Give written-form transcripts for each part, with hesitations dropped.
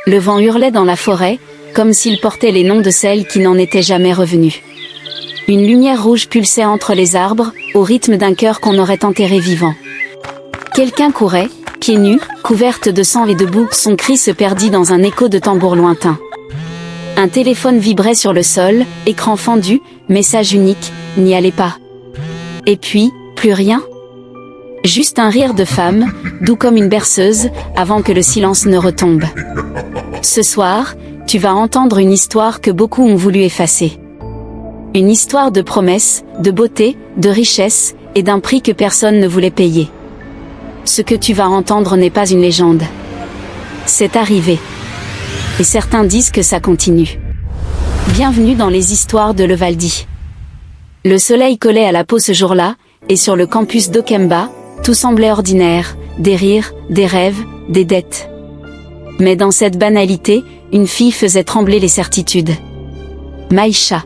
Le vent hurlait dans la forêt, comme s'il portait les noms de celles qui n'en étaient jamais revenues. Une lumière rouge pulsait entre les arbres, au rythme d'un cœur qu'on aurait enterré vivant. Quelqu'un courait, pieds nus, couverte de sang et de boue, son cri se perdit dans un écho de tambour lointain. Un téléphone vibrait sur le sol, écran fendu, message unique, n'y allez pas. Et puis, plus rien. Juste un rire de femme, doux comme une berceuse, avant que le silence ne retombe. Ce soir, tu vas entendre une histoire que beaucoup ont voulu effacer. Une histoire de promesses, de beauté, de richesse, et d'un prix que personne ne voulait payer. Ce que tu vas entendre n'est pas une légende. C'est arrivé. Et certains disent que ça continue. Bienvenue dans les histoires de Levaldi. Le soleil collait à la peau ce jour-là, et sur le campus d'Okemba, tout semblait ordinaire, des rires, des rêves, des dettes. Mais dans cette banalité, une fille faisait trembler les certitudes. Maïcha.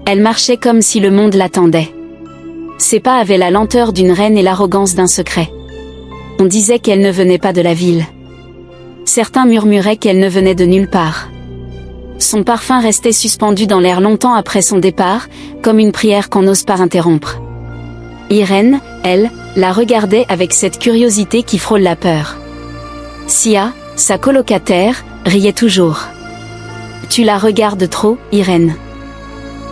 Elle marchait comme si le monde l'attendait. Ses pas avaient la lenteur d'une reine et l'arrogance d'un secret. On disait qu'elle ne venait pas de la ville. Certains murmuraient qu'elle ne venait de nulle part. Son parfum restait suspendu dans l'air longtemps après son départ, comme une prière qu'on n'ose pas interrompre. Irène, elle, la regardait avec cette curiosité qui frôle la peur. Sia, sa colocataire, riait toujours. « Tu la regardes trop, Irène.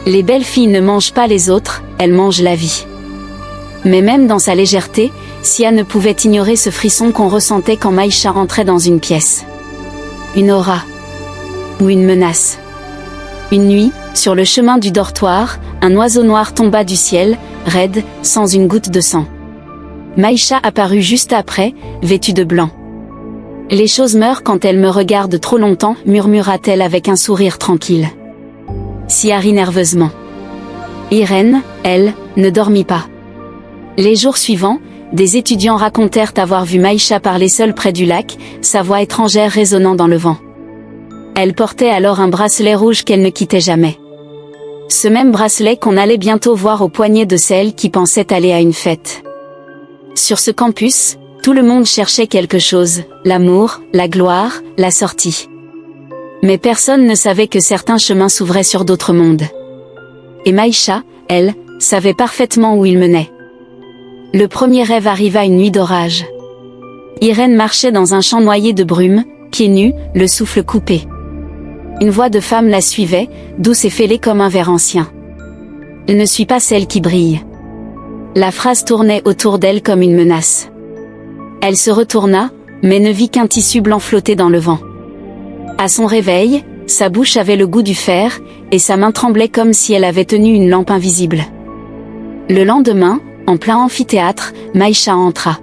Les belles filles ne mangent pas les autres, elles mangent la vie. » Mais même dans sa légèreté, Sia ne pouvait ignorer ce frisson qu'on ressentait quand Maïcha rentrait dans une pièce. Une aura. Ou une menace. Une nuit, sur le chemin du dortoir, un oiseau noir tomba du ciel, raide, sans une goutte de sang. Maïcha apparut juste après, vêtue de blanc. « Les choses meurent quand elles me regardent trop longtemps », murmura-t-elle avec un sourire tranquille. Sia rit nerveusement. Irène, elle, ne dormit pas. Les jours suivants, des étudiants racontèrent avoir vu Maïcha parler seule près du lac, sa voix étrangère résonnant dans le vent. Elle portait alors un bracelet rouge qu'elle ne quittait jamais. Ce même bracelet qu'on allait bientôt voir au poignet de celles qui pensaient aller à une fête. Sur ce campus, tout le monde cherchait quelque chose, l'amour, la gloire, la sortie. Mais personne ne savait que certains chemins s'ouvraient sur d'autres mondes. Et Maïcha, elle, savait parfaitement où il menait. Le premier rêve arriva une nuit d'orage. Irène marchait dans un champ noyé de brume, pieds nus, le souffle coupé. Une voix de femme la suivait, douce et fêlée comme un ver ancien. « Je ne suis pas celle qui brille. » La phrase tournait autour d'elle comme une menace. Elle se retourna, mais ne vit qu'un tissu blanc flotter dans le vent. À son réveil, sa bouche avait le goût du fer, et sa main tremblait comme si elle avait tenu une lampe invisible. Le lendemain, en plein amphithéâtre, Maïcha entra.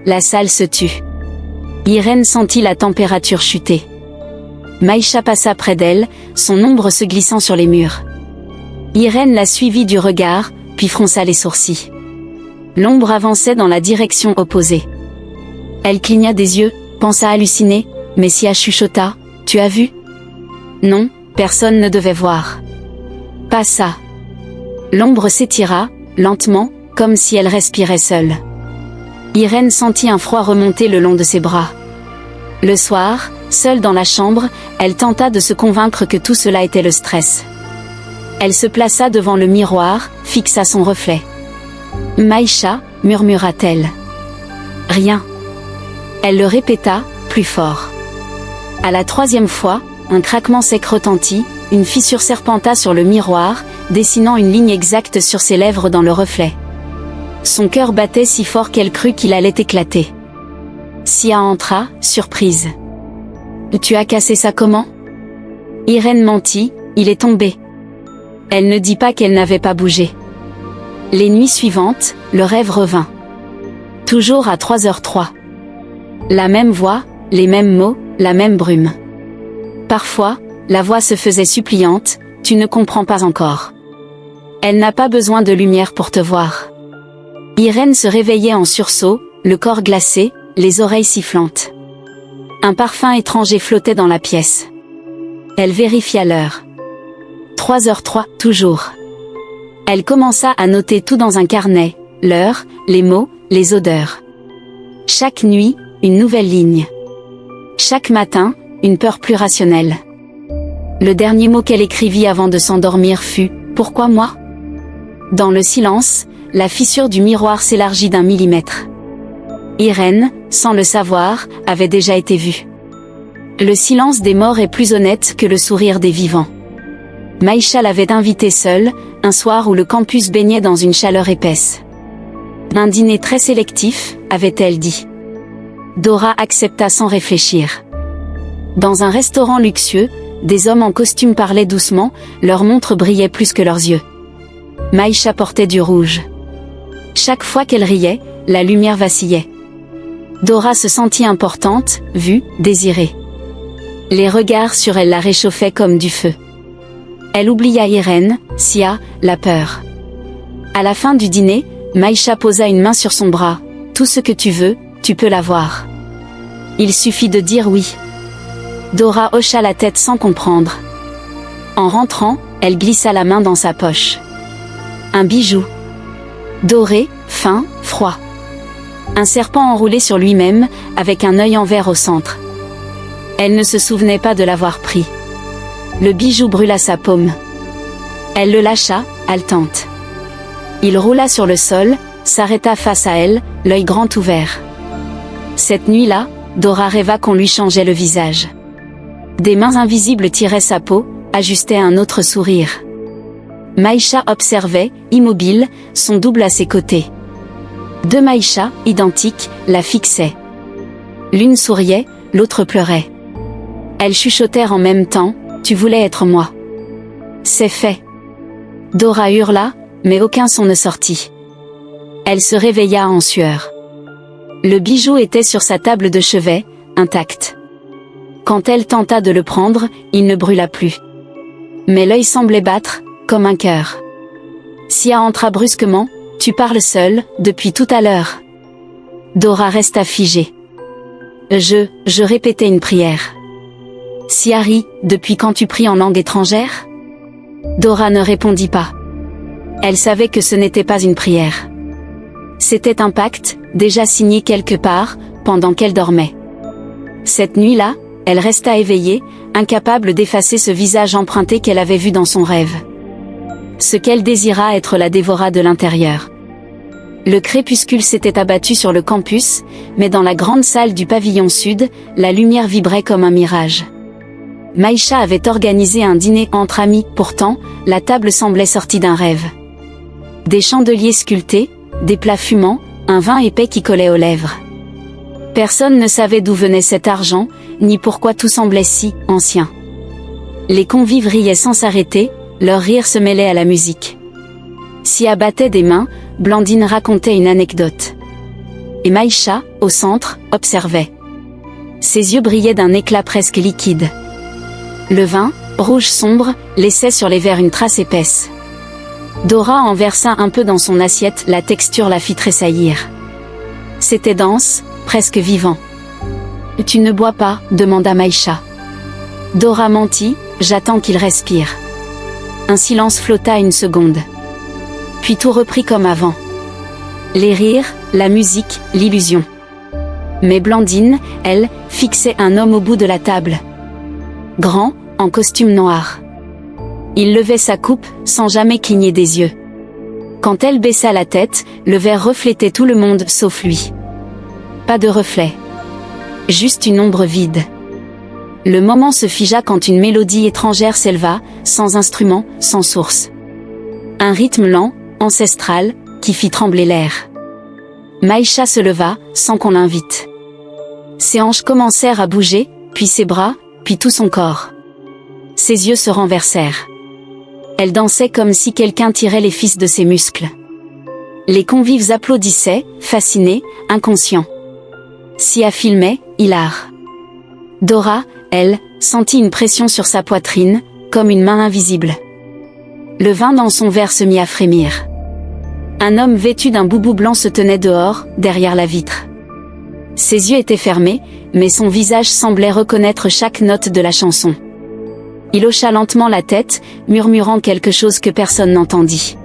La salle se tut. Irène sentit la température chuter. Maïcha passa près d'elle, son ombre se glissant sur les murs. Irène la suivit du regard, puis fronça les sourcils. L'ombre avançait dans la direction opposée. Elle cligna des yeux, pensa halluciner, mais Sia chuchota, « Tu as vu ?» Non, personne ne devait voir. Pas ça. L'ombre s'étira, lentement, comme si elle respirait seule. Irène sentit un froid remonter le long de ses bras. Le soir, seule dans la chambre, elle tenta de se convaincre que tout cela était le stress. Elle se plaça devant le miroir, fixa son reflet. « Maïcha » murmura-t-elle. « Rien. » Elle le répéta, plus fort. À la troisième fois, un craquement sec retentit, une fissure serpenta sur le miroir, dessinant une ligne exacte sur ses lèvres dans le reflet. Son cœur battait si fort qu'elle crut qu'il allait éclater. Sia entra, surprise. « Tu as cassé ça comment ?» Irène mentit, « Il est tombé. » Elle ne dit pas qu'elle n'avait pas bougé. Les nuits suivantes, le rêve revint. Toujours à 3h03. La même voix, les mêmes mots, la même brume. Parfois, la voix se faisait suppliante, « Tu ne comprends pas encore. » Elle n'a pas besoin de lumière pour te voir. Irène se réveillait en sursaut, le corps glacé, les oreilles sifflantes. Un parfum étranger flottait dans la pièce. Elle vérifia l'heure. 3h03, toujours. Elle commença à noter tout dans un carnet, l'heure, les mots, les odeurs. Chaque nuit, une nouvelle ligne. Chaque matin, une peur plus rationnelle. Le dernier mot qu'elle écrivit avant de s'endormir fut « Pourquoi moi ?» Dans le silence, la fissure du miroir s'élargit d'1 millimètre. Irène, sans le savoir, avait déjà été vue. Le silence des morts est plus honnête que le sourire des vivants. Maïcha l'avait invitée seule, un soir où le campus baignait dans une chaleur épaisse. Un dîner très sélectif, avait-elle dit. Dora accepta sans réfléchir. Dans un restaurant luxueux, des hommes en costume parlaient doucement, leurs montres brillaient plus que leurs yeux. Maïcha portait du rouge. Chaque fois qu'elle riait, la lumière vacillait. Dora se sentit importante, vue, désirée. Les regards sur elle la réchauffaient comme du feu. Elle oublia Irène, Sia, la peur. À la fin du dîner, Maïcha posa une main sur son bras. « Tout ce que tu veux, tu peux l'avoir. Il suffit de dire oui. » Dora hocha la tête sans comprendre. En rentrant, elle glissa la main dans sa poche. Un bijou. Doré, fin, froid. Un serpent enroulé sur lui-même, avec un œil en verre au centre. Elle ne se souvenait pas de l'avoir pris. Le bijou brûla sa paume. Elle le lâcha, haletante. Il roula sur le sol, s'arrêta face à elle, l'œil grand ouvert. Cette nuit-là, Dora rêva qu'on lui changeait le visage. Des mains invisibles tiraient sa peau, ajustaient un autre sourire. Maïcha observait, immobile, son double à ses côtés. 2 Maïcha, identiques, la fixaient. L'une souriait, l'autre pleurait. Elles chuchotèrent en même temps, « Tu voulais être moi. » C'est fait. Dora hurla, mais aucun son ne sortit. Elle se réveilla en sueur. Le bijou était sur sa table de chevet, intact. Quand elle tenta de le prendre, il ne brûla plus. Mais l'œil semblait battre, comme un cœur. Sia entra brusquement, « Tu parles seule, depuis tout à l'heure. » Dora resta figée. Je répétais une prière. Sia rit, « Depuis quand tu pries en langue étrangère ?» Dora ne répondit pas. Elle savait que ce n'était pas une prière. C'était un pacte, déjà signé quelque part, pendant qu'elle dormait. Cette nuit-là, elle resta éveillée, incapable d'effacer ce visage emprunté qu'elle avait vu dans son rêve. Ce qu'elle désira être la dévora de l'intérieur. Le crépuscule s'était abattu sur le campus, mais dans la grande salle du pavillon sud, la lumière vibrait comme un mirage. Maïcha avait organisé un dîner entre amis, pourtant, la table semblait sortie d'un rêve. Des chandeliers sculptés, des plats fumants, un vin épais qui collait aux lèvres. Personne ne savait d'où venait cet argent, ni pourquoi tout semblait si ancien. Les convives riaient sans s'arrêter, leur rire se mêlait à la musique. Sia battait des mains, Blandine racontait une anecdote. Et Maïcha, au centre, observait. Ses yeux brillaient d'un éclat presque liquide. Le vin, rouge sombre, laissait sur les verres une trace épaisse. Dora en versa un peu dans son assiette, la texture la fit tressaillir. C'était dense, presque vivant. « Tu ne bois pas ?» demanda Maïcha. Dora mentit, « J'attends qu'il respire. » Un silence flotta une seconde. Puis tout reprit comme avant. Les rires, la musique, l'illusion. Mais Blandine, elle, fixait un homme au bout de la table. Grand, en costume noir. Il levait sa coupe, sans jamais cligner des yeux. Quand elle baissa la tête, le verre reflétait tout le monde sauf lui. Pas de reflet. Juste une ombre vide. Le moment se figea quand une mélodie étrangère s'éleva, sans instrument, sans source. Un rythme lent, ancestral, qui fit trembler l'air. Maïcha se leva, sans qu'on l'invite. Ses hanches commencèrent à bouger, puis ses bras, puis tout son corps. Ses yeux se renversèrent. Elle dansait comme si quelqu'un tirait les fils de ses muscles. Les convives applaudissaient, fascinés, inconscients. Sia filmait, hilar. Dora, elle, sentit une pression sur sa poitrine, comme une main invisible. Le vin dans son verre se mit à frémir. Un homme vêtu d'un boubou blanc se tenait dehors, derrière la vitre. Ses yeux étaient fermés, mais son visage semblait reconnaître chaque note de la chanson. Il hocha lentement la tête, murmurant quelque chose que personne n'entendit.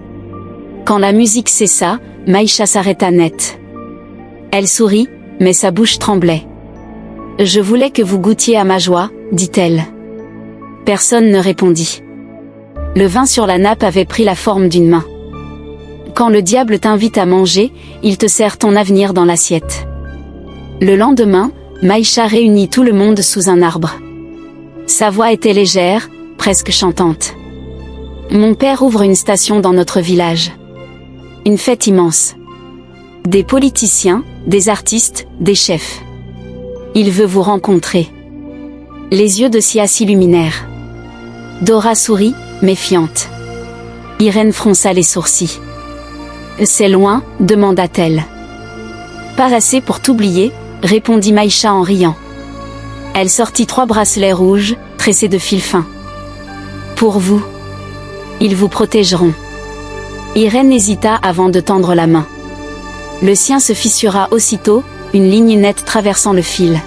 Quand la musique cessa, Maïcha s'arrêta net. Elle sourit, mais sa bouche tremblait. « Je voulais que vous goûtiez à ma joie, dit-elle. Personne ne répondit. Le vin sur la nappe avait pris la forme d'une main. Quand le diable t'invite à manger, il te sert ton avenir dans l'assiette. Le lendemain, Maïcha réunit tout le monde sous un arbre. Sa voix était légère, presque chantante. Mon père ouvre une station dans notre village. Une fête immense. Des politiciens, des artistes, des chefs. Il veut vous rencontrer. Les yeux de Sia s'illuminèrent. Dora sourit, méfiante. Irène fronça les sourcils. C'est loin, demanda-t-elle. Pas assez pour t'oublier, répondit Maïcha en riant. Elle sortit 3 bracelets rouges, tressés de fils fins. Pour vous. Ils vous protégeront. Irène hésita avant de tendre la main. Le sien se fissura aussitôt, une ligne nette traversant le fil.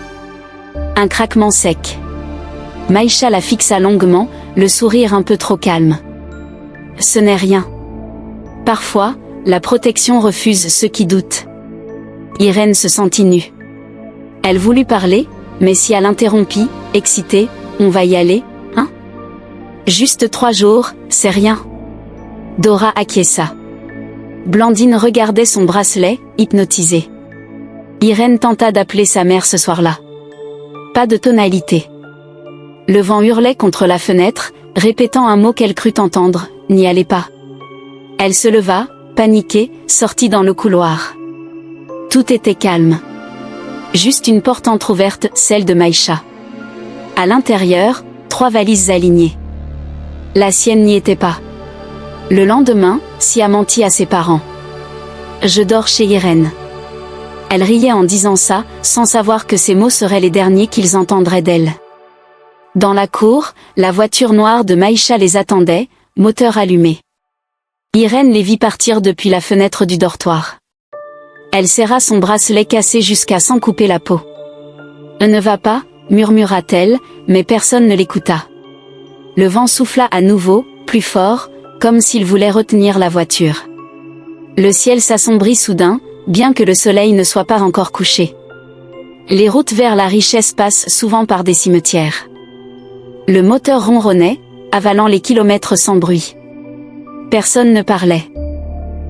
Un craquement sec. Maïcha la fixa longuement, le sourire un peu trop calme. Ce n'est rien. Parfois, la protection refuse ceux qui doutent. Irène se sentit nue. Elle voulut parler, mais Sia l'interrompit, excitée. On va y aller, hein? Juste 3 jours, c'est rien. Dora acquiesça. Blandine regardait son bracelet, hypnotisée. Irène tenta d'appeler sa mère ce soir-là. Pas de tonalité. Le vent hurlait contre la fenêtre, répétant un mot qu'elle crut entendre, « N'y allez pas ». Elle se leva, paniquée, sortit dans le couloir. Tout était calme. Juste une porte entr'ouverte, celle de Maïcha. À l'intérieur, 3 valises alignées. La sienne n'y était pas. Le lendemain, Sia mentit à ses parents. « Je dors chez Irène ». Elle riait en disant ça, sans savoir que ces mots seraient les derniers qu'ils entendraient d'elle. Dans la cour, la voiture noire de Maïcha les attendait, moteur allumé. Irène les vit partir depuis la fenêtre du dortoir. Elle serra son bracelet cassé jusqu'à s'en couper la peau. « Ne va pas », murmura-t-elle, mais personne ne l'écouta. Le vent souffla à nouveau, plus fort, comme s'il voulait retenir la voiture. Le ciel s'assombrit soudain, bien que le soleil ne soit pas encore couché. Les routes vers la richesse passent souvent par des cimetières. Le moteur ronronnait, avalant les kilomètres sans bruit. Personne ne parlait.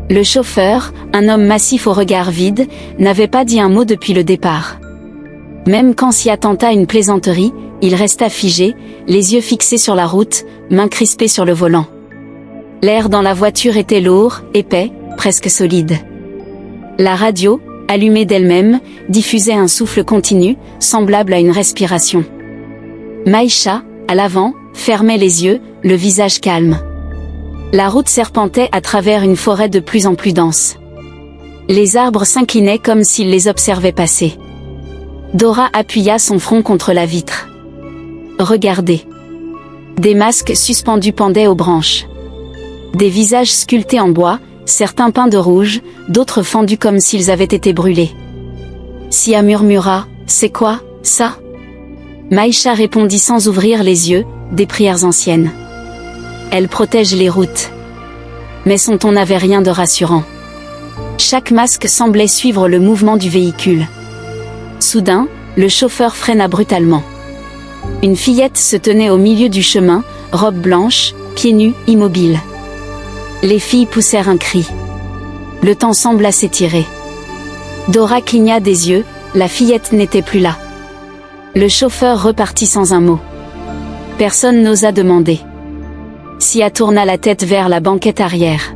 Le chauffeur, un homme massif au regard vide, n'avait pas dit un mot depuis le départ. Même quand Sia tenta une plaisanterie, il resta figé, les yeux fixés sur la route, mains crispées sur le volant. L'air dans la voiture était lourd, épais, presque solide. La radio, allumée d'elle-même, diffusait un souffle continu, semblable à une respiration. Maïcha, à l'avant, fermait les yeux, le visage calme. La route serpentait à travers une forêt de plus en plus dense. Les arbres s'inclinaient comme s'ils les observaient passer. Dora appuya son front contre la vitre. Regardez. Des masques suspendus pendaient aux branches. Des visages sculptés en bois, certains peints de rouge, d'autres fendus comme s'ils avaient été brûlés. Sia murmura, « C'est quoi, ça ?» Maïcha répondit sans ouvrir les yeux, « Des prières anciennes. Elles protègent les routes. » Mais son ton n'avait rien de rassurant. Chaque masque semblait suivre le mouvement du véhicule. Soudain, le chauffeur freina brutalement. Une fillette se tenait au milieu du chemin, robe blanche, pieds nus, immobile. Les filles poussèrent un cri. Le temps sembla s'étirer. Dora cligna des yeux, la fillette n'était plus là. Le chauffeur repartit sans un mot. Personne n'osa demander. Sia tourna la tête vers la banquette arrière.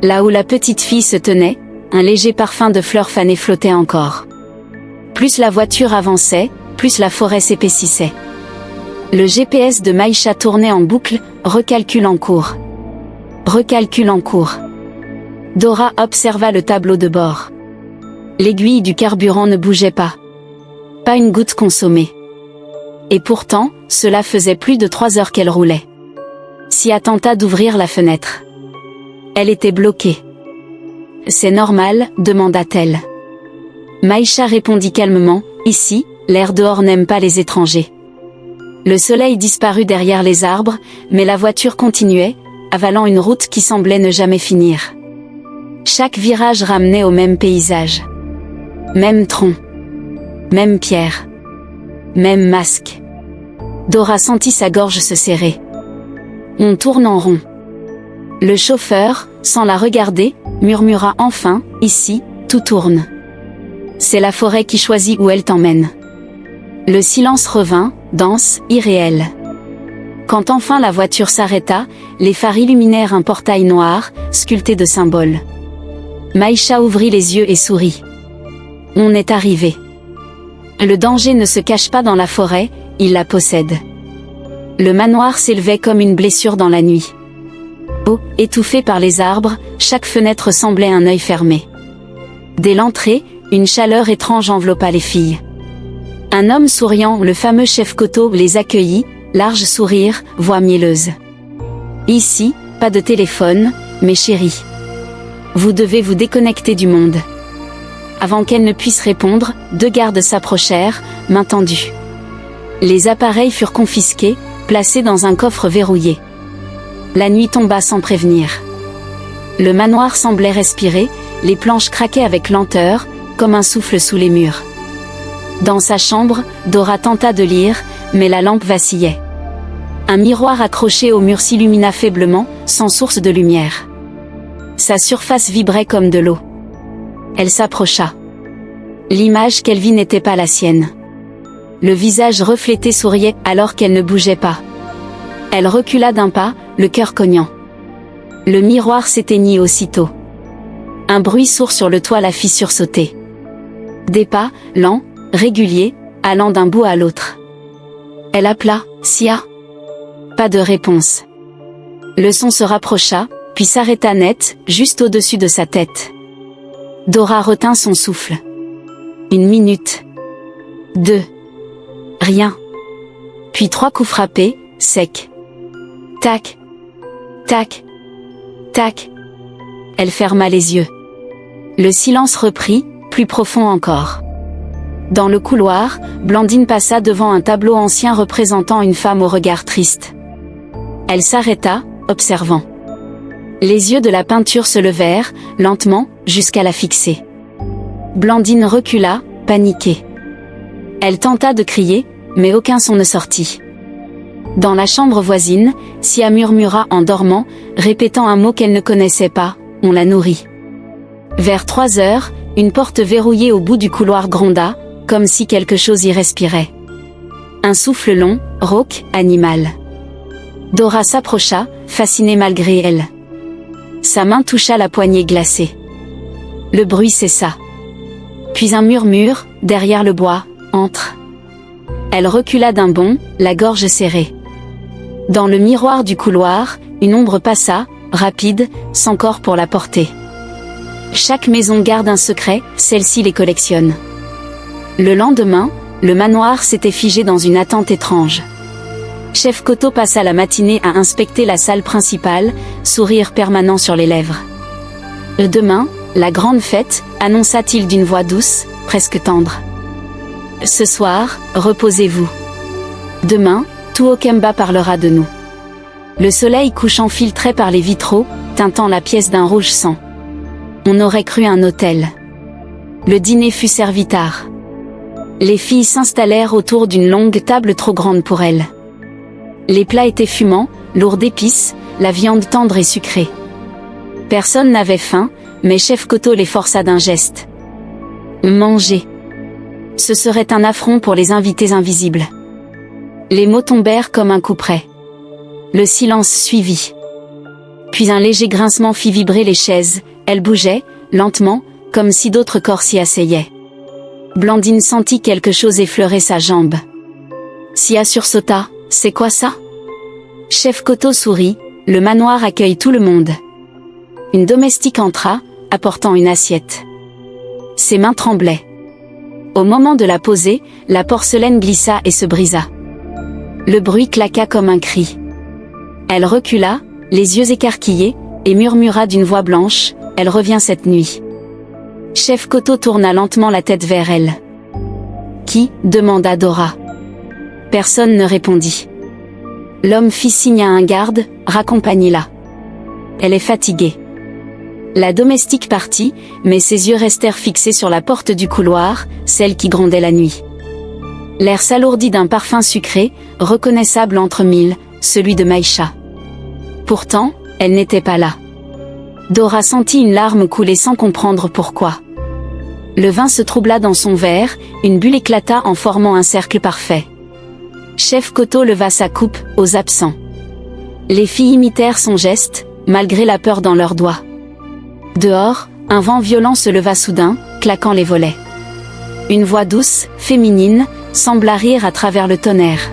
Là où la petite fille se tenait, un léger parfum de fleurs fanées flottait encore. Plus la voiture avançait, plus la forêt s'épaississait. Le GPS de Maïcha tournait en boucle, recalcul en cours. Recalcul en cours. Dora observa le tableau de bord. L'aiguille du carburant ne bougeait pas. Pas une goutte consommée. Et pourtant, cela faisait plus de 3 heures qu'elle roulait. Sia tenta d'ouvrir la fenêtre. Elle était bloquée. « C'est normal ?» demanda-t-elle. Maïcha répondit calmement, « Ici, l'air dehors n'aime pas les étrangers. » Le soleil disparut derrière les arbres, mais la voiture continuait, avalant une route qui semblait ne jamais finir. Chaque virage ramenait au même paysage. Même tronc. Même pierre. Même masque. Dora sentit sa gorge se serrer. On tourne en rond. Le chauffeur, sans la regarder, murmura enfin, ici, tout tourne. C'est la forêt qui choisit où elle t'emmène. Le silence revint, dense, irréel. Quand enfin la voiture s'arrêta, les phares illuminèrent un portail noir, sculpté de symboles. Maïcha ouvrit les yeux et sourit. On est arrivé. Le danger ne se cache pas dans la forêt, il la possède. Le manoir s'élevait comme une blessure dans la nuit. Haut, étouffé par les arbres, chaque fenêtre semblait un œil fermé. Dès l'entrée, une chaleur étrange enveloppa les filles. Un homme souriant, le fameux chef Koto, les accueillit, large sourire, voix mielleuse. Ici, pas de téléphone, mes chéris. Vous devez vous déconnecter du monde. Avant qu'elle ne puisse répondre, 2 gardes s'approchèrent, main tendue. Les appareils furent confisqués, placés dans un coffre verrouillé. La nuit tomba sans prévenir. Le manoir semblait respirer, les planches craquaient avec lenteur, comme un souffle sous les murs. Dans sa chambre, Dora tenta de lire, mais la lampe vacillait. Un miroir accroché au mur s'illumina faiblement, sans source de lumière. Sa surface vibrait comme de l'eau. Elle s'approcha. L'image qu'elle vit n'était pas la sienne. Le visage reflété souriait alors qu'elle ne bougeait pas. Elle recula d'un pas, le cœur cognant. Le miroir s'éteignit aussitôt. Un bruit sourd sur le toit la fit sursauter. Des pas, lents, réguliers, allant d'un bout à l'autre. Elle appela, Sia. Pas de réponse. Le son se rapprocha, puis s'arrêta net, juste au-dessus de sa tête. Dora retint son souffle. 1 minute. 2. Rien. Puis 3 coups frappés, secs. Tac. Tac. Tac. Elle ferma les yeux. Le silence reprit, plus profond encore. Dans le couloir, Blandine passa devant un tableau ancien représentant une femme au regard triste. Elle s'arrêta, observant. Les yeux de la peinture se levèrent, lentement, jusqu'à la fixer. Blandine recula, paniquée. Elle tenta de crier, mais aucun son ne sortit. Dans la chambre voisine, Sia murmura en dormant, répétant un mot qu'elle ne connaissait pas, on la nourrit. Vers 3 heures, une porte verrouillée au bout du couloir gronda, comme si quelque chose y respirait. Un souffle long, rauque, animal. Dora s'approcha, fascinée malgré elle. Sa main toucha la poignée glacée. Le bruit cessa. Puis un murmure, derrière le bois, entre. Elle recula d'un bond, la gorge serrée. Dans le miroir du couloir, une ombre passa, rapide, sans corps pour la porter. Chaque maison garde un secret, celle-ci les collectionne. Le lendemain, le manoir s'était figé dans une attente étrange. Chef Koto passa la matinée à inspecter la salle principale, sourire permanent sur les lèvres. Demain, la grande fête, annonça-t-il d'une voix douce, presque tendre. Ce soir, reposez-vous. Demain, tout Okemba parlera de nous. Le soleil couchant filtrait par les vitraux, teintant la pièce d'un rouge sang. On aurait cru un hôtel. Le dîner fut servi tard. Les filles s'installèrent autour d'une longue table trop grande pour elles. Les plats étaient fumants, lourds d'épices, la viande tendre et sucrée. Personne n'avait faim, mais Chef Koto les força d'un geste. Manger. Ce serait un affront pour les invités invisibles. Les mots tombèrent comme un coup près. Le silence suivit. Puis un léger grincement fit vibrer les chaises, elles bougeaient, lentement, comme si d'autres corps s'y asseyaient. Blandine sentit quelque chose effleurer sa jambe. Sia sursauta, c'est quoi ça? Chef Koto sourit, le manoir accueille tout le monde. Une domestique entra, apportant une assiette. Ses mains tremblaient. Au moment de la poser, la porcelaine glissa et se brisa. Le bruit claqua comme un cri. Elle recula, les yeux écarquillés, et murmura d'une voix blanche, « Elle revient cette nuit. » Chef Koto tourna lentement la tête vers elle. « Qui ?» demanda Dora. Personne ne répondit. L'homme fit signe à un garde, « Raccompagnez-la. Elle est fatiguée. » La domestique partit, mais ses yeux restèrent fixés sur la porte du couloir, celle qui grondait la nuit. L'air s'alourdit d'un parfum sucré, reconnaissable entre mille, celui de Maïcha. Pourtant, elle n'était pas là. Dora sentit une larme couler sans comprendre pourquoi. Le vin se troubla dans son verre, une bulle éclata en formant un cercle parfait. Chef Koto leva sa coupe, aux absents. Les filles imitèrent son geste, malgré la peur dans leurs doigts. Dehors, un vent violent se leva soudain, claquant les volets. Une voix douce, féminine, sembla rire à travers le tonnerre.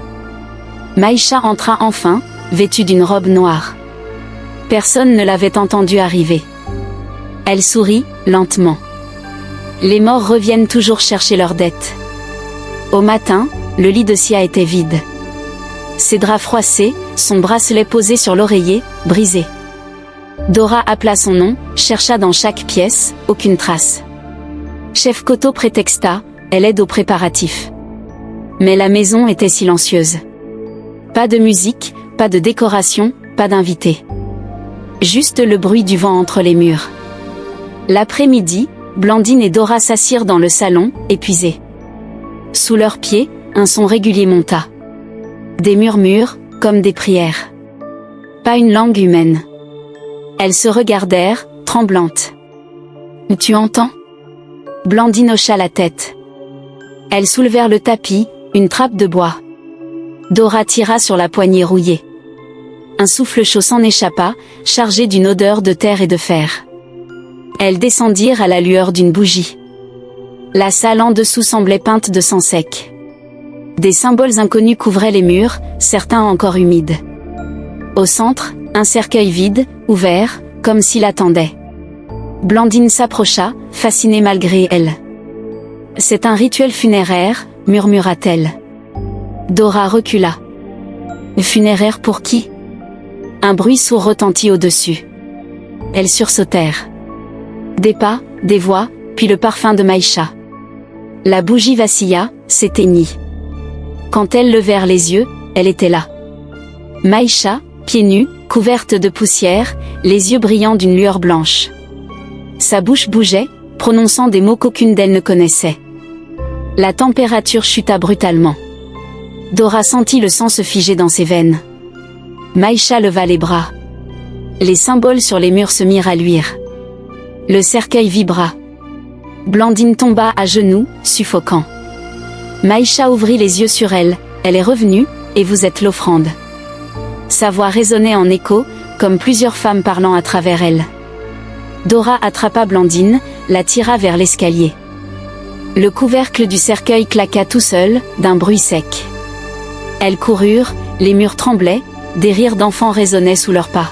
Maïcha entra enfin, vêtue d'une robe noire. Personne ne l'avait entendue arriver. Elle sourit, lentement. Les morts reviennent toujours chercher leurs dettes. Au matin, le lit de Sia était vide. Ses draps froissés, son bracelet posé sur l'oreiller, brisé. Dora appela son nom, chercha dans chaque pièce, aucune trace. Chef Koto prétexta, elle aide aux préparatifs. Mais la maison était silencieuse. Pas de musique, pas de décoration, pas d'invités. Juste le bruit du vent entre les murs. L'après-midi, Blandine et Dora s'assirent dans le salon, épuisées. Sous leurs pieds, un son régulier monta. Des murmures, comme des prières. Pas une langue humaine. Elles se regardèrent, tremblantes. « Tu entends » Blandine hocha la tête. Elles soulevèrent le tapis, une trappe de bois. Dora tira sur la poignée rouillée. Un souffle chaud s'en échappa, chargé d'une odeur de terre et de fer. Elles descendirent à la lueur d'une bougie. La salle en dessous semblait peinte de sang sec. Des symboles inconnus couvraient les murs, certains encore humides. Au centre, un cercueil vide, ouvert, comme s'il attendait. Blandine s'approcha, fascinée malgré elle. « C'est un rituel funéraire », murmura-t-elle. Dora recula. « Funéraire pour qui ?» Un bruit sourd retentit au-dessus. Elles sursautèrent. Des pas, des voix, puis le parfum de Maïcha. La bougie vacilla, s'éteignit. Quand elles levèrent les yeux, elle était là. Maïcha, pieds nus, couverte de poussière, les yeux brillants d'une lueur blanche. Sa bouche bougeait, prononçant des mots qu'aucune d'elles ne connaissait. La température chuta brutalement. Dora sentit le sang se figer dans ses veines. Maïcha leva les bras. Les symboles sur les murs se mirent à luire. Le cercueil vibra. Blandine tomba à genoux, suffocant. Maïcha ouvrit les yeux sur elle. Elle est revenue, et vous êtes l'offrande. Sa voix résonnait en écho, comme plusieurs femmes parlant à travers elle. Dora attrapa Blandine, la tira vers l'escalier. Le couvercle du cercueil claqua tout seul, d'un bruit sec. Elles coururent, les murs tremblaient, des rires d'enfants résonnaient sous leurs pas.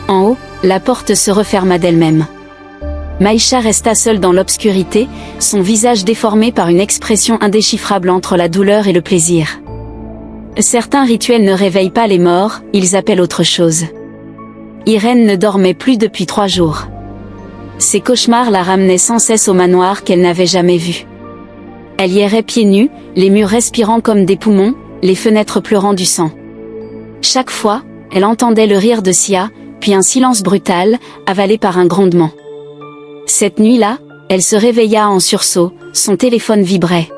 En haut, la porte se referma d'elle-même. Maïcha resta seule dans l'obscurité, son visage déformé par une expression indéchiffrable entre la douleur et le plaisir. Certains rituels ne réveillent pas les morts, ils appellent autre chose. Irène ne dormait plus depuis 3 jours. Ses cauchemars la ramenaient sans cesse au manoir qu'elle n'avait jamais vu. Elle y errait pieds nus, les murs respirant comme des poumons, les fenêtres pleurant du sang. Chaque fois, elle entendait le rire de Sia, puis un silence brutal, avalé par un grondement. Cette nuit-là, elle se réveilla en sursaut, son téléphone vibrait.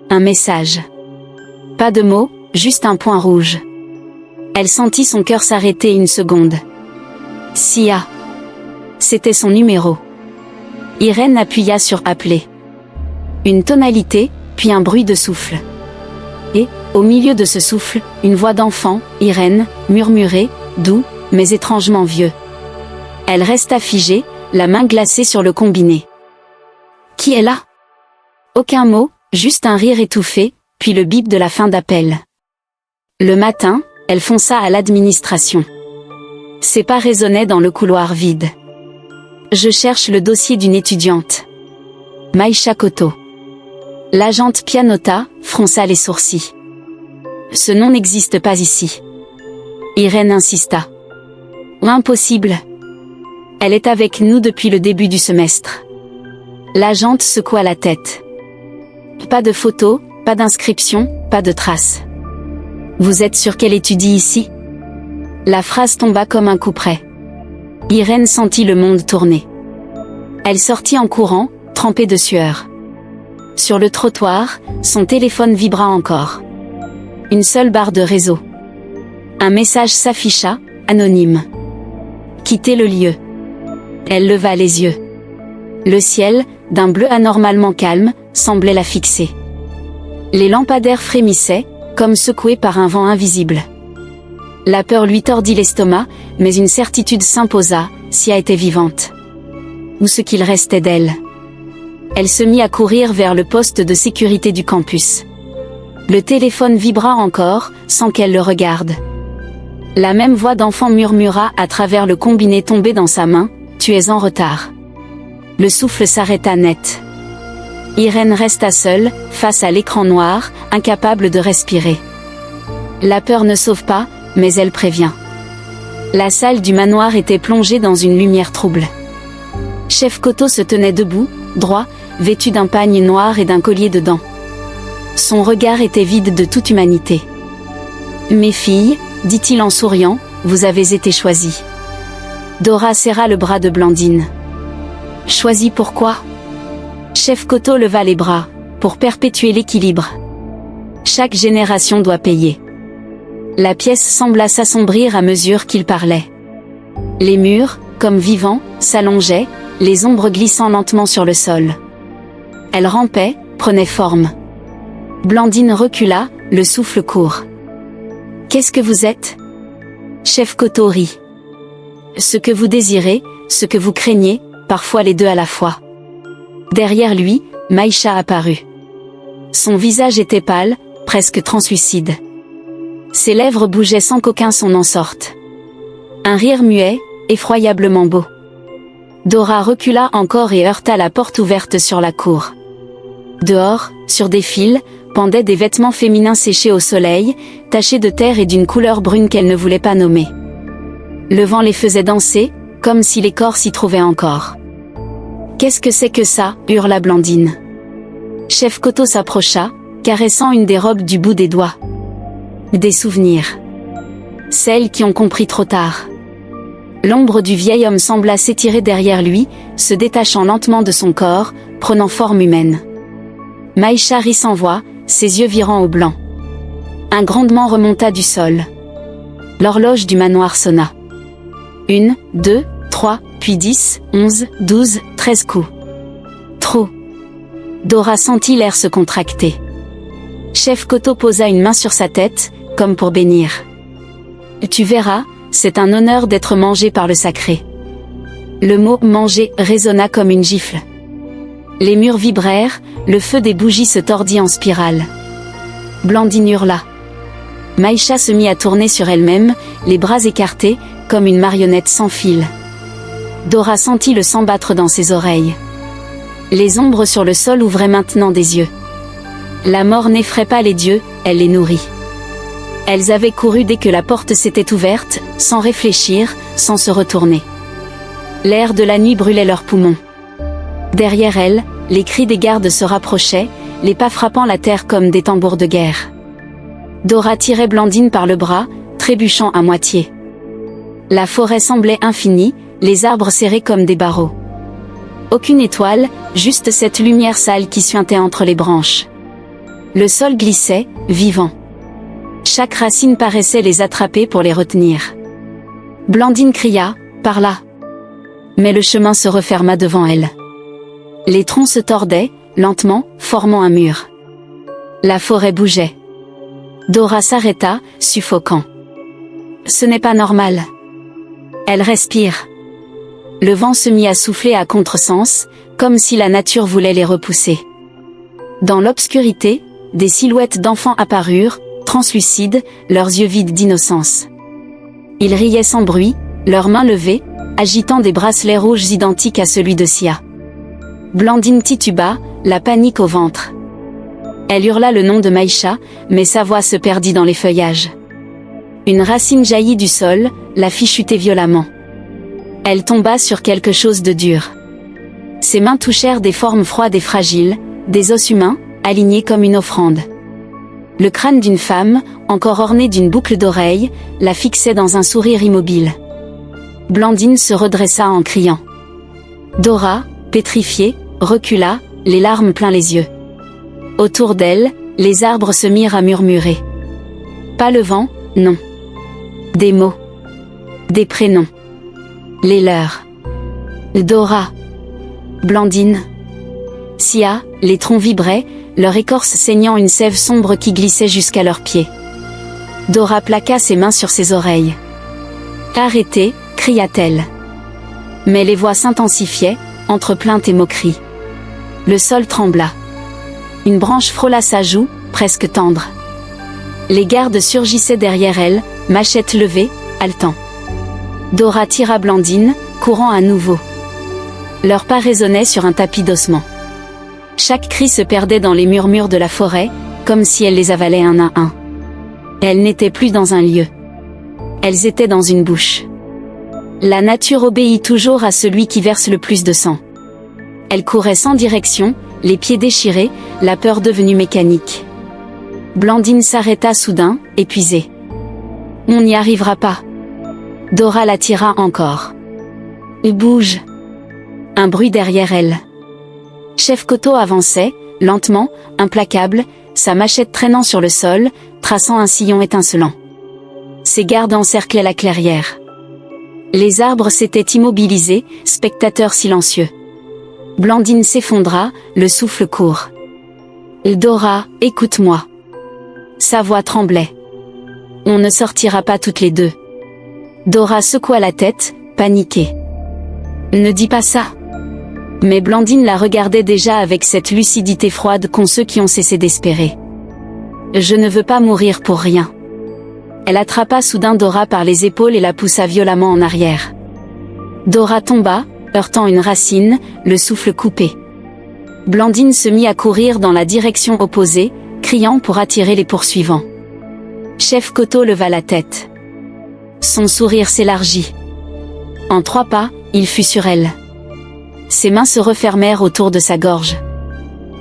Un message. Pas de mots, juste un point rouge. Elle sentit son cœur s'arrêter une seconde. Sia. C'était son numéro. Irène appuya sur appeler. Une tonalité, puis un bruit de souffle. Et, au milieu de ce souffle, une voix d'enfant, Irène, murmurait, doux, mais étrangement vieux. Elle resta figée, la main glacée sur le combiné. Qui est là? Aucun mot, juste un rire étouffé, puis le bip de la fin d'appel. Le matin, elle fonça à l'administration. Ses pas résonnaient dans le couloir vide. Je cherche le dossier d'une étudiante. Maïcha Koto. L'agente pianota, fronça les sourcils. Ce nom n'existe pas ici. Irène insista. Impossible. Elle est avec nous depuis le début du semestre. L'agente secoua la tête. Pas de photos, pas d'inscription, pas de traces. Vous êtes sûr qu'elle étudie ici? La phrase tomba comme un coup près. Irène sentit le monde tourner. Elle sortit en courant, trempée de sueur. Sur le trottoir, son téléphone vibra encore. Une seule barre de réseau. Un message s'afficha, anonyme. Quittez le lieu. Elle leva les yeux. Le ciel, d'un bleu anormalement calme, semblait la fixer. Les lampadaires frémissaient, comme secoués par un vent invisible. La peur lui tordit l'estomac, mais une certitude s'imposa, si elle était vivante. Ou ce qu'il restait d'elle. Elle se mit à courir vers le poste de sécurité du campus. Le téléphone vibra encore, sans qu'elle le regarde. La même voix d'enfant murmura à travers le combiné tombé dans sa main, « Tu es en retard ». Le souffle s'arrêta net. Irène resta seule, face à l'écran noir, incapable de respirer. La peur ne sauve pas, mais elle prévient. La salle du manoir était plongée dans une lumière trouble. Chef Koto se tenait debout, droit, vêtu d'un pagne noir et d'un collier de dents. Son regard était vide de toute humanité. « Mes filles, dit-il en souriant, vous avez été choisies. » Dora serra le bras de Blandine. « Choisies pourquoi ?» Chef Koto leva les bras, pour perpétuer l'équilibre. Chaque génération doit payer. La pièce sembla s'assombrir à mesure qu'il parlait. Les murs, comme vivants, s'allongeaient, les ombres glissant lentement sur le sol. Elle rampait, prenait forme. Blandine recula, le souffle court. « Qu'est-ce que vous êtes ?» Chef Koto rit. « Ce que vous désirez, ce que vous craignez, parfois les deux à la fois. » Derrière lui, Maïcha apparut. Son visage était pâle, presque translucide. Ses lèvres bougeaient sans qu'aucun son n'en sorte. Un rire muet, effroyablement beau. Dora recula encore et heurta la porte ouverte sur la cour. Dehors, sur des fils, pendaient des vêtements féminins séchés au soleil, tachés de terre et d'une couleur brune qu'elle ne voulait pas nommer. Le vent les faisait danser, comme si les corps s'y trouvaient encore. « Qu'est-ce que c'est que ça ?» hurla Blandine. Chef Koto s'approcha, caressant une des robes du bout des doigts. Des souvenirs. Celles qui ont compris trop tard. L'ombre du vieil homme sembla s'étirer derrière lui, se détachant lentement de son corps, prenant forme humaine. Maïcha rit sans voix, ses yeux virant au blanc. Un grondement remonta du sol. L'horloge du manoir sonna. 1, 2, 3, puis 10, 11, 12, 13 coups. Trop. Dora sentit l'air se contracter. Chef Koto posa une main sur sa tête, comme pour bénir. « Tu verras, c'est un honneur d'être mangé par le sacré. » Le mot « manger » résonna comme une gifle. Les murs vibrèrent, le feu des bougies se tordit en spirale. Blandine hurla. Maïcha se mit à tourner sur elle-même, les bras écartés, comme une marionnette sans fil. Dora sentit le sang battre dans ses oreilles. Les ombres sur le sol ouvraient maintenant des yeux. La mort n'effraie pas les dieux, elle les nourrit. Elles avaient couru dès que la porte s'était ouverte, sans réfléchir, sans se retourner. L'air de la nuit brûlait leurs poumons. Derrière elles, les cris des gardes se rapprochaient, les pas frappant la terre comme des tambours de guerre. Dora tirait Blandine par le bras, trébuchant à moitié. La forêt semblait infinie, les arbres serrés comme des barreaux. Aucune étoile, juste cette lumière sale qui suintait entre les branches. Le sol glissait, vivant. Chaque racine paraissait les attraper pour les retenir. Blandine cria, « Par là !» Mais le chemin se referma devant elle. Les troncs se tordaient, lentement, formant un mur. La forêt bougeait. Dora s'arrêta, suffocant. Ce n'est pas normal. Elle respire. Le vent se mit à souffler à contresens, comme si la nature voulait les repousser. Dans l'obscurité, des silhouettes d'enfants apparurent, translucides, leurs yeux vides d'innocence. Ils riaient sans bruit, leurs mains levées, agitant des bracelets rouges identiques à celui de Sia. Blandine tituba, la panique au ventre. Elle hurla le nom de Maïcha, mais sa voix se perdit dans les feuillages. Une racine jaillit du sol, la fit chuter violemment. Elle tomba sur quelque chose de dur. Ses mains touchèrent des formes froides et fragiles, des os humains, alignés comme une offrande. Le crâne d'une femme, encore orné d'une boucle d'oreille, la fixait dans un sourire immobile. Blandine se redressa en criant. Dora, pétrifiée, recula, les larmes plein les yeux. Autour d'elle, les arbres se mirent à murmurer. Pas le vent, non. Des mots. Des prénoms. Les leurs. Dora. Blandine. Sia, les troncs vibraient, leur écorce saignant une sève sombre qui glissait jusqu'à leurs pieds. Dora plaqua ses mains sur ses oreilles. Arrêtez, cria-t-elle. Mais les voix s'intensifiaient, entre plaintes et moqueries. Le sol trembla. Une branche frôla sa joue, presque tendre. Les gardes surgissaient derrière elle, machette levée, haletant. Dora tira Blandine, courant à nouveau. Leurs pas résonnaient sur un tapis d'ossements. Chaque cri se perdait dans les murmures de la forêt, comme si elle les avalait un à un. Elles n'étaient plus dans un lieu. Elles étaient dans une bouche. La nature obéit toujours à celui qui verse le plus de sang. Elle courait sans direction, les pieds déchirés, la peur devenue mécanique. Blandine s'arrêta soudain, épuisée. On n'y arrivera pas. Dora la tira encore. Bouge. Un bruit derrière elle. Chef Coteau avançait, lentement, implacable, sa machette traînant sur le sol, traçant un sillon étincelant. Ses gardes encerclaient la clairière. Les arbres s'étaient immobilisés, spectateurs silencieux. Blandine s'effondra, le souffle court. Dora, écoute-moi. Sa voix tremblait. On ne sortira pas toutes les deux. Dora secoua la tête, paniquée. Ne dis pas ça. Mais Blandine la regardait déjà avec cette lucidité froide qu'ont ceux qui ont cessé d'espérer. Je ne veux pas mourir pour rien. Elle attrapa soudain Dora par les épaules et la poussa violemment en arrière. Dora tomba, heurtant une racine, le souffle coupé. Blandine se mit à courir dans la direction opposée, criant pour attirer les poursuivants. Chef Coteau leva la tête. Son sourire s'élargit. En 3 pas, il fut sur elle. Ses mains se refermèrent autour de sa gorge.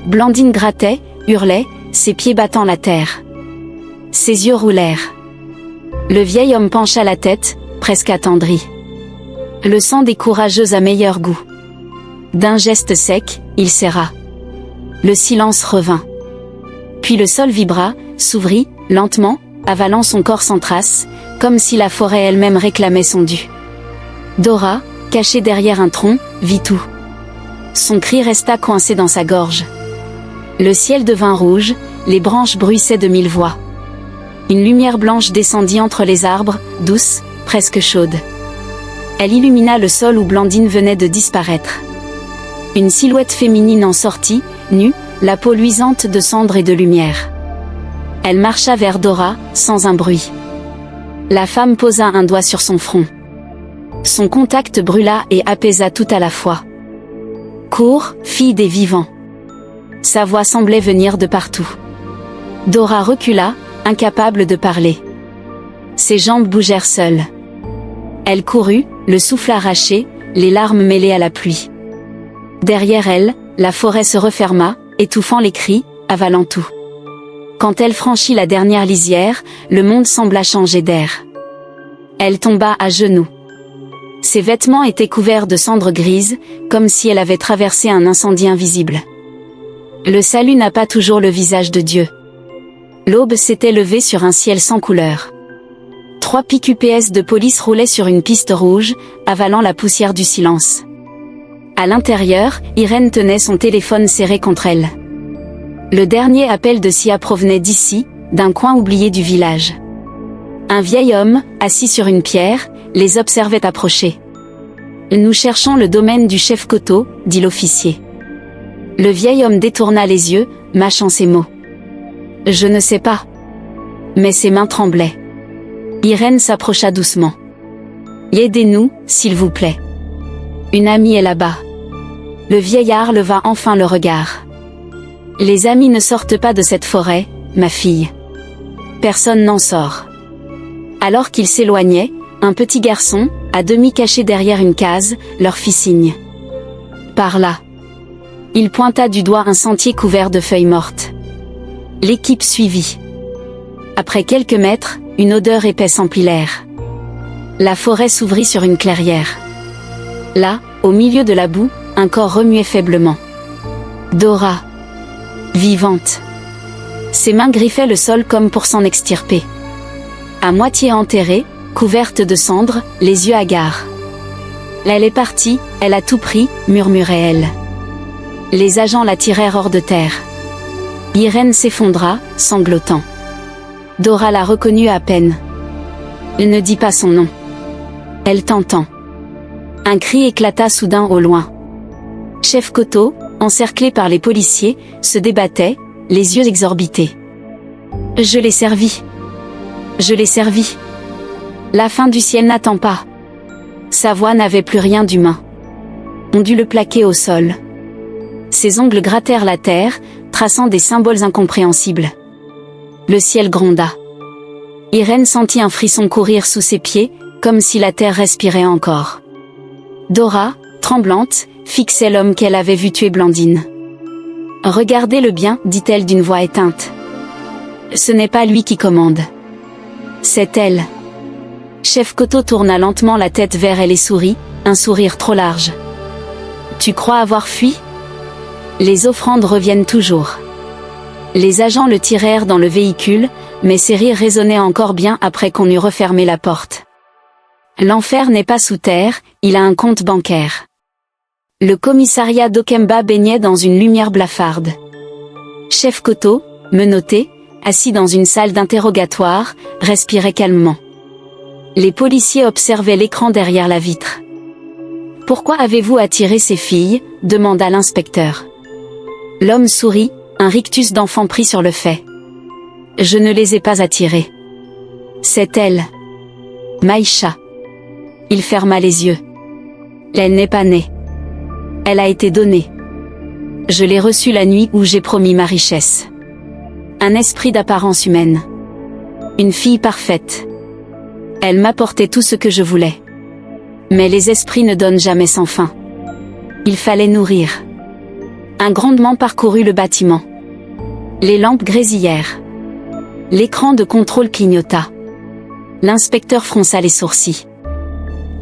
Blandine grattait, hurlait, ses pieds battant la terre. Ses yeux roulèrent. Le vieil homme pencha la tête, presque attendri. Le sang des courageux a meilleur goût. D'un geste sec, il serra. Le silence revint. Puis le sol vibra, s'ouvrit, lentement, avalant son corps sans trace, comme si la forêt elle-même réclamait son dû. Dora, cachée derrière un tronc, vit tout. Son cri resta coincé dans sa gorge. Le ciel devint rouge, les branches bruissaient de 1000 voix. Une lumière blanche descendit entre les arbres, douce, presque chaude. Elle illumina le sol où Blandine venait de disparaître. Une silhouette féminine en sortit, nue, la peau luisante de cendre et de lumière. Elle marcha vers Dora, sans un bruit. La femme posa un doigt sur son front. Son contact brûla et apaisa tout à la fois. Cours, fille des vivants. Sa voix semblait venir de partout. Dora recula, incapable de parler. Ses jambes bougèrent seules. Elle courut, le souffle arraché, les larmes mêlées à la pluie. Derrière elle, la forêt se referma, étouffant les cris, avalant tout. Quand elle franchit la dernière lisière, le monde sembla changer d'air. Elle tomba à genoux. Ses vêtements étaient couverts de cendres grises, comme si elle avait traversé un incendie invisible. Le salut n'a pas toujours le visage de Dieu. L'aube s'était levée sur un ciel sans couleur. 3 PQPS de police roulaient sur une piste rouge, avalant la poussière du silence. À l'intérieur, Irène tenait son téléphone serré contre elle. Le dernier appel de Sia provenait d'ici, d'un coin oublié du village. Un vieil homme, assis sur une pierre, les observait approcher. « Nous cherchons le domaine du chef Coteau », dit l'officier. Le vieil homme détourna les yeux, mâchant ses mots. « Je ne sais pas. » Mais ses mains tremblaient. Irène s'approcha doucement. « Aidez-nous, s'il vous plaît. Une amie est là-bas. » Le vieillard leva enfin le regard. « Les amis ne sortent pas de cette forêt, ma fille. Personne n'en sort. » Alors qu'il s'éloignait, un petit garçon, à demi caché derrière une case, leur fit signe. « Par là. » Il pointa du doigt un sentier couvert de feuilles mortes. L'équipe suivit. Après quelques mètres, une odeur épaisse emplit l'air. La forêt s'ouvrit sur une clairière. Là, au milieu de la boue, un corps remuait faiblement. Dora. Vivante. Ses mains griffaient le sol comme pour s'en extirper. À moitié enterrée, couverte de cendres, les yeux hagards. Elle est partie, elle a tout pris, murmurait-elle. Les agents la tirèrent hors de terre. Irène s'effondra, sanglotant. Dora la reconnut à peine. Elle ne dit pas son nom. Elle t'entend. Un cri éclata soudain au loin. Chef Koto, encerclé par les policiers, se débattait, les yeux exorbités. Je l'ai servi. Je l'ai servi. La fin du ciel n'attend pas. Sa voix n'avait plus rien d'humain. On dut le plaquer au sol. Ses ongles grattèrent la terre, traçant des symboles incompréhensibles. Le ciel gronda. Irène sentit un frisson courir sous ses pieds, comme si la terre respirait encore. Dora, tremblante, fixait l'homme qu'elle avait vu tuer Blandine. « Regardez-le bien, dit-elle d'une voix éteinte. Ce n'est pas lui qui commande. C'est elle. » Chef Koto tourna lentement la tête vers elle et sourit, un sourire trop large. « Tu crois avoir fui ? Les offrandes reviennent toujours. » Les agents le tirèrent dans le véhicule, mais ses rires résonnaient encore bien après qu'on eut refermé la porte. L'enfer n'est pas sous terre, il a un compte bancaire. Le commissariat d'Okemba baignait dans une lumière blafarde. Chef Koto, menotté, assis dans une salle d'interrogatoire, respirait calmement. Les policiers observaient l'écran derrière la vitre. « Pourquoi avez-vous attiré ces filles ?» demanda l'inspecteur. L'homme sourit, un rictus d'enfant pris sur le fait. « Je ne les ai pas attirées. C'est elle. Maïcha. » Il ferma les yeux. « Elle n'est pas née. Elle a été donnée. Je l'ai reçue la nuit où j'ai promis ma richesse. Un esprit d'apparence humaine. Une fille parfaite. Elle m'apportait tout ce que je voulais. Mais les esprits ne donnent jamais sans fin. Il fallait nourrir. » Un grondement parcourut le bâtiment. Les lampes grésillèrent. L'écran de contrôle clignota. L'inspecteur fronça les sourcils.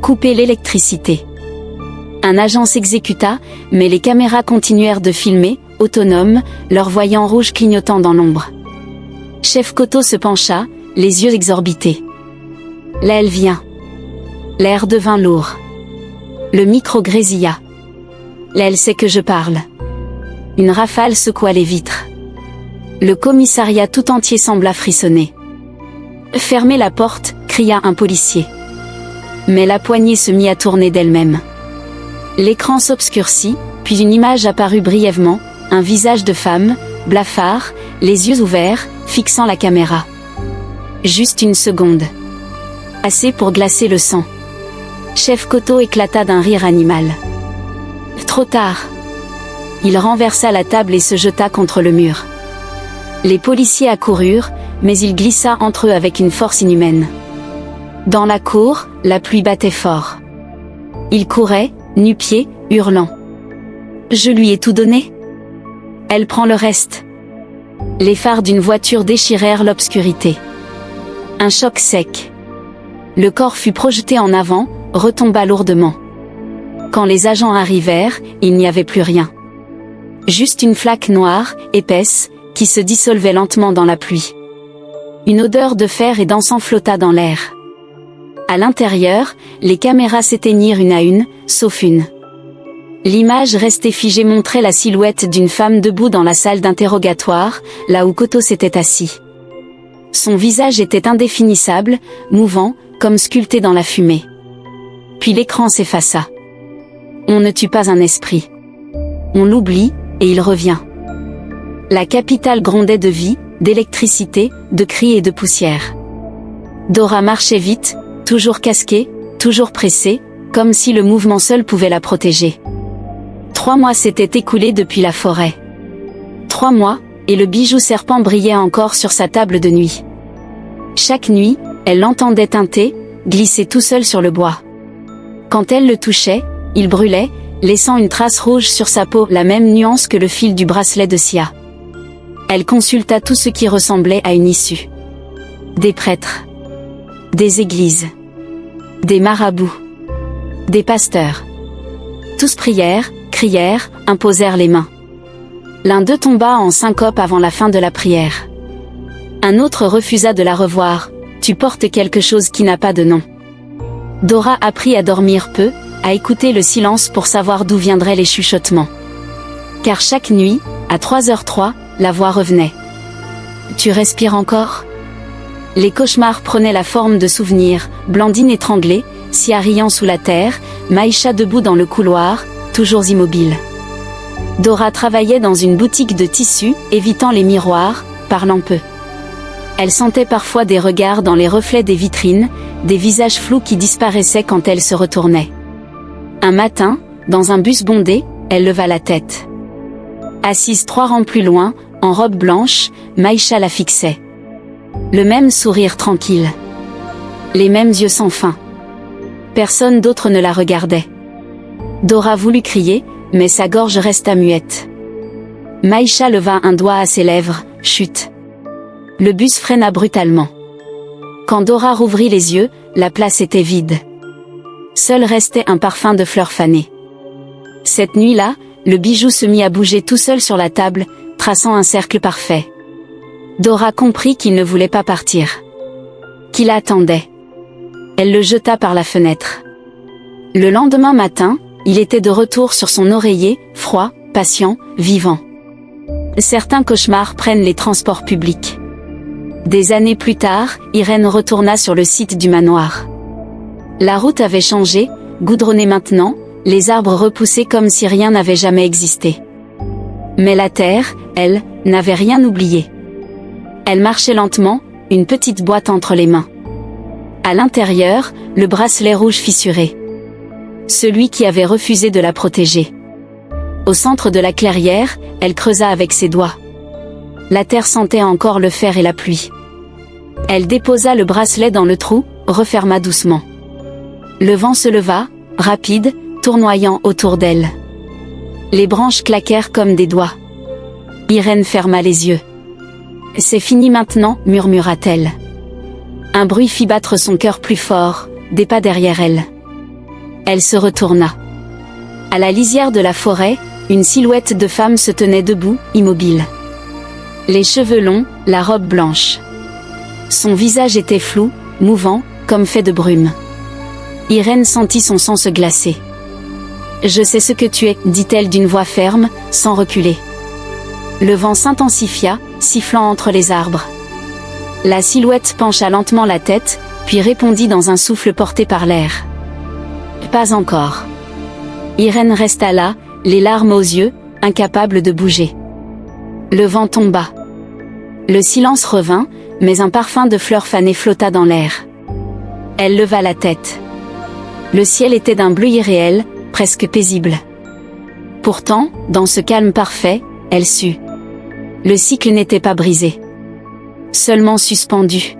Couper l'électricité. Un agent s'exécuta, mais les caméras continuèrent de filmer, autonomes, leurs voyants rouges clignotant dans l'ombre. Chef Koto se pencha, les yeux exorbités. Là elle vient. L'air devint lourd. Le micro grésilla. Là elle sait que je parle. Une rafale secoua les vitres. Le commissariat tout entier sembla frissonner. Fermez la porte, cria un policier. Mais la poignée se mit à tourner d'elle-même. L'écran s'obscurcit, puis une image apparut brièvement, un visage de femme, blafard, les yeux ouverts, fixant la caméra. Juste une seconde. Assez pour glacer le sang. Chef Koto éclata d'un rire animal. Trop tard. Il renversa la table et se jeta contre le mur. Les policiers accoururent, mais il glissa entre eux avec une force inhumaine. Dans la cour, la pluie battait fort. Il courait, nu-pieds, hurlant. « Je lui ai tout donné. Elle prend le reste. » Les phares d'une voiture déchirèrent l'obscurité. Un choc sec. Le corps fut projeté en avant, retomba lourdement. Quand les agents arrivèrent, il n'y avait plus rien. Juste une flaque noire, épaisse, qui se dissolvait lentement dans la pluie. Une odeur de fer et d'encens flotta dans l'air. À l'intérieur, les caméras s'éteignirent une à une, sauf une. L'image restée figée montrait la silhouette d'une femme debout dans la salle d'interrogatoire, là où Koto s'était assis. Son visage était indéfinissable, mouvant, comme sculpté dans la fumée. Puis l'écran s'effaça. On ne tue pas un esprit. On l'oublie, et il revient. La capitale grondait de vie, d'électricité, de cris et de poussière. Dora marchait vite, toujours casquée, toujours pressée, comme si le mouvement seul pouvait la protéger. 3 mois s'étaient écoulés depuis la forêt. 3 mois, et le bijou serpent brillait encore sur sa table de nuit. Chaque nuit, elle l'entendait teinter, glisser tout seul sur le bois. Quand elle le touchait, il brûlait, laissant une trace rouge sur sa peau, la même nuance que le fil du bracelet de Sia. Elle consulta tout ce qui ressemblait à une issue. Des prêtres. Des églises. Des marabouts. Des pasteurs. Tous prièrent, crièrent, imposèrent les mains. L'un d'eux tomba en syncope avant la fin de la prière. Un autre refusa de la revoir. Tu portes quelque chose qui n'a pas de nom. Dora apprit à dormir peu, à écouter le silence pour savoir d'où viendraient les chuchotements. Car chaque nuit, à 3h03, la voix revenait. Tu respires encore ? Les cauchemars prenaient la forme de souvenirs, Blandine étranglée, Sia riant sous la terre, Maïcha debout dans le couloir, toujours immobile. Dora travaillait dans une boutique de tissus, évitant les miroirs, parlant peu. Elle sentait parfois des regards dans les reflets des vitrines, des visages flous qui disparaissaient quand elle se retournait. Un matin, dans un bus bondé, elle leva la tête. Assise 3 rangs plus loin, en robe blanche, Maïcha la fixait. Le même sourire tranquille. Les mêmes yeux sans fin. Personne d'autre ne la regardait. Dora voulut crier, mais sa gorge resta muette. Maïcha leva un doigt à ses lèvres, chut. Le bus freina brutalement. Quand Dora rouvrit les yeux, la place était vide. Seul restait un parfum de fleurs fanées. Cette nuit-là, le bijou se mit à bouger tout seul sur la table, traçant un cercle parfait. Dora comprit qu'il ne voulait pas partir. Qu'il attendait. Elle le jeta par la fenêtre. Le lendemain matin, il était de retour sur son oreiller, froid, patient, vivant. Certains cauchemars prennent les transports publics. Des années plus tard, Irène retourna sur le site du manoir. La route avait changé, goudronnée maintenant, les arbres repoussés comme si rien n'avait jamais existé. Mais la terre, elle, n'avait rien oublié. Elle marchait lentement, une petite boîte entre les mains. À l'intérieur, le bracelet rouge fissuré. Celui qui avait refusé de la protéger. Au centre de la clairière, elle creusa avec ses doigts. La terre sentait encore le fer et la pluie. Elle déposa le bracelet dans le trou, referma doucement. Le vent se leva, rapide, tournoyant autour d'elle. Les branches claquèrent comme des doigts. Irène ferma les yeux. « C'est fini maintenant » murmura-t-elle. Un bruit fit battre son cœur plus fort, des pas derrière elle. Elle se retourna. À la lisière de la forêt, une silhouette de femme se tenait debout, immobile. Les cheveux longs, la robe blanche. Son visage était flou, mouvant, comme fait de brume. Irène sentit son sang se glacer. « Je sais ce que tu es » dit-elle d'une voix ferme, sans reculer. Le vent s'intensifia, sifflant entre les arbres. La silhouette pencha lentement la tête, puis répondit dans un souffle porté par l'air. « Pas encore. » Irène resta là, les larmes aux yeux, incapable de bouger. Le vent tomba. Le silence revint, mais un parfum de fleurs fanées flotta dans l'air. Elle leva la tête. Le ciel était d'un bleu irréel, presque paisible. Pourtant, dans ce calme parfait, elle sut. Le cycle n'était pas brisé. Seulement suspendu.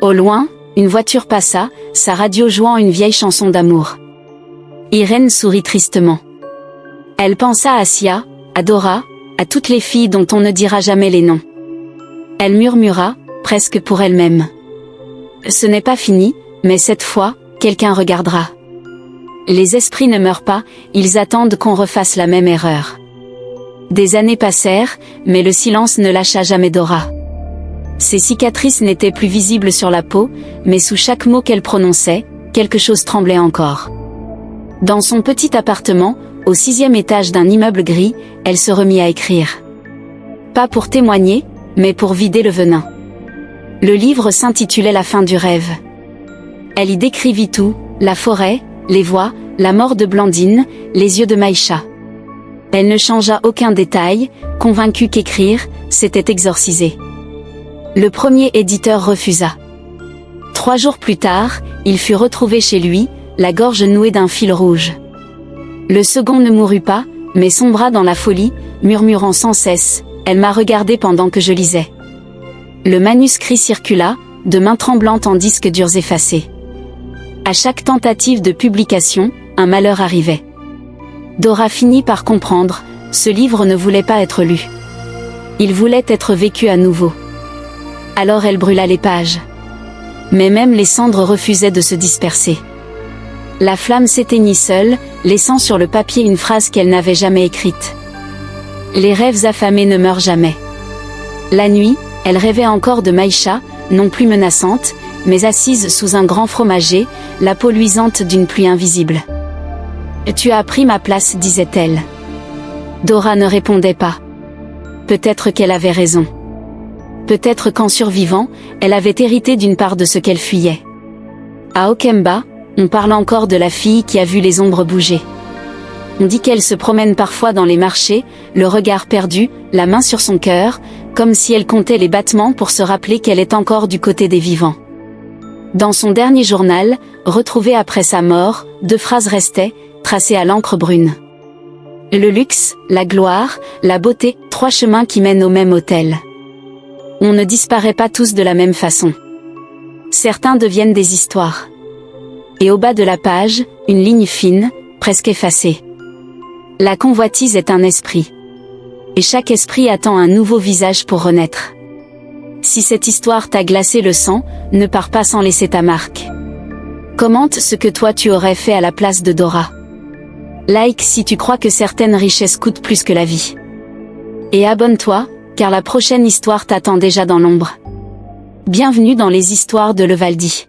Au loin, une voiture passa, sa radio jouant une vieille chanson d'amour. Irène sourit tristement. Elle pensa à Sia, à Dora, à toutes les filles dont on ne dira jamais les noms. Elle murmura, presque pour elle-même. Ce n'est pas fini, mais cette fois, quelqu'un regardera. Les esprits ne meurent pas, ils attendent qu'on refasse la même erreur. Des années passèrent, mais le silence ne lâcha jamais Dora. Ses cicatrices n'étaient plus visibles sur la peau, mais sous chaque mot qu'elle prononçait, quelque chose tremblait encore. Dans son petit appartement, au 6e étage d'un immeuble gris, elle se remit à écrire. Pas pour témoigner, mais pour vider le venin. Le livre s'intitulait La fin du rêve. Elle y décrivit tout, la forêt, les voix, la mort de Blandine, les yeux de Maïcha. Elle ne changea aucun détail, convaincue qu'écrire, c'était exorciser. Le premier éditeur refusa. 3 jours plus tard, il fut retrouvé chez lui, la gorge nouée d'un fil rouge. Le second ne mourut pas, mais sombra dans la folie, murmurant sans cesse, « Elle m'a regardé pendant que je lisais. » Le manuscrit circula, de mains tremblantes en disques durs effacés. À chaque tentative de publication, un malheur arrivait. Dora finit par comprendre, ce livre ne voulait pas être lu. Il voulait être vécu à nouveau. Alors elle brûla les pages. Mais même les cendres refusaient de se disperser. La flamme s'éteignit seule, laissant sur le papier une phrase qu'elle n'avait jamais écrite. Les rêves affamés ne meurent jamais. La nuit, Elle rêvait encore de Maïcha, non plus menaçante, mais assise sous un grand fromager, la peau luisante d'une pluie invisible. « Tu as pris ma place » disait-elle. Dora ne répondait pas. Peut-être qu'elle avait raison. Peut-être qu'en survivant, elle avait hérité d'une part de ce qu'elle fuyait. À Okemba, on parle encore de la fille qui a vu les ombres bouger. On dit qu'elle se promène parfois dans les marchés, le regard perdu, la main sur son cœur, comme si elle comptait les battements pour se rappeler qu'elle est encore du côté des vivants. Dans son dernier journal, retrouvé après sa mort, 2 phrases restaient, tracées à l'encre brune. Le luxe, la gloire, la beauté, 3 chemins qui mènent au même hôtel. On ne disparaît pas tous de la même façon. Certains deviennent des histoires. Et au bas de la page, une ligne fine, presque effacée. La convoitise est un esprit. Et chaque esprit attend un nouveau visage pour renaître. Si cette histoire t'a glacé le sang, ne pars pas sans laisser ta marque. Commente ce que toi tu aurais fait à la place de Dora. Like si tu crois que certaines richesses coûtent plus que la vie. Et abonne-toi, car la prochaine histoire t'attend déjà dans l'ombre. Bienvenue dans les histoires de Levaldi.